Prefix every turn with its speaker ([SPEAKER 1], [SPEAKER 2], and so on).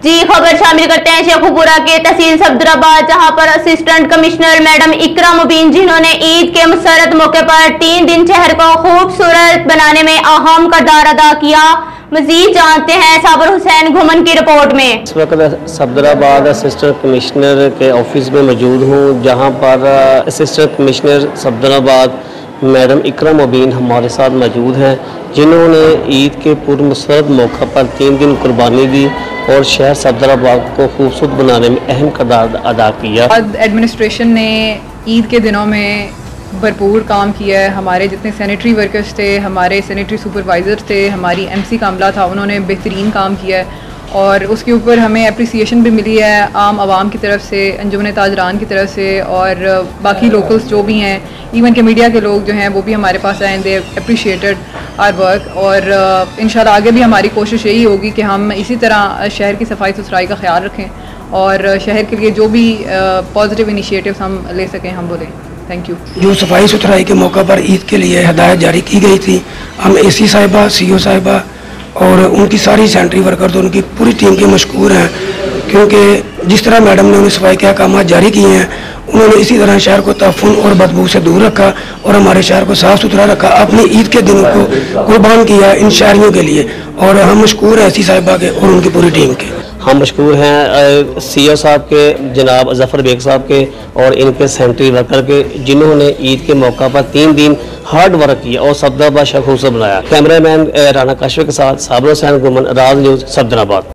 [SPEAKER 1] जी खबर शामिल करते हैं शेखुपुरा के तहसील सफदराबाद, जहां पर असिस्टेंट कमिश्नर मैडम इकरा मुबीन, जिन्होंने ईद के मुसर्रत मौके पर 3 दिन शहर को खूबसूरत बनाने में अहम किरदार अदा किया। मजीद जानते हैं साबिर हुसैन घुमन की रिपोर्ट में।
[SPEAKER 2] इस वक्त सफदराबाद असिस्टेंट कमिश्नर के ऑफिस में मौजूद हूँ, जहाँ पर असिस्टेंट कमिश्नर सफदराबाद मैडम इकरा मुबीन हमारे साथ मौजूद हैं, जिन्होंने ईद के पूर्व मुसर्रत मौका पर 3 दिन कुर्बानी दी और शहर सफदराबाद को खूबसूरत बनाने में अहम किरदार अदा किया।
[SPEAKER 3] एडमिनिस्ट्रेशन ने ईद के दिनों में भरपूर काम किया है। हमारे जितने सैनिटरी वर्कर्स थे, हमारे सैनिटरी सुपरवाइज़र थे, हमारी एमसी का अमला था, उन्होंने बेहतरीन काम किया है और उसके ऊपर हमें अप्रिसिएशन भी मिली है आम आवाम की तरफ से, अंजुमन ताजरान की तरफ से और बाकी लोकल्स जो भी हैं, इवन के मीडिया के लोग जो हैं वो भी हमारे पास आए, दे अप्रिशिएटेड आवर वर्क। और इंशाल्लाह आगे भी हमारी कोशिश यही होगी कि हम इसी तरह शहर की सफाई सुथराई का ख्याल रखें और शहर के लिए जो भी पॉजिटिव इनिशिएटिव्स हम ले सकें हम बोलें। Thank you.
[SPEAKER 4] जो सफाई सुथराई के मौका पर ईद के लिए हदायत जारी की गई थी, हम एसी साहिबा, सीओ साहिबा और उनकी सारी सैनिटरी वर्कर तो उनकी पूरी टीम के मशकूर हैं, क्योंकि जिस तरह मैडम ने उन्हें सफाई के अहकाम जारी किए हैं, उन्होंने इसी तरह शहर को ताफुन और बदबू से दूर रखा और हमारे शहर को साफ़ सुथरा रखा। अपने ईद के दिनों को कुर्बान किया इन शहरियों के लिए और हम मशकूर हैं एसी साहिबा के और उनकी पूरी टीम के।
[SPEAKER 2] हम मशकूर हैं सीओ साहब के, जनाब जफ़र बेग साहब के और इनके सैनिटरी वर्कर के, जिन्होंने ईद के मौका पर 3 दिन हार्ड वर्क किया और सफदराबाद शहर खूबसूरत बनाया। कैमरामैन राना काशिफ के साथ साबिर हुसैन घुमन, राज न्यूज़, सफदराबाद।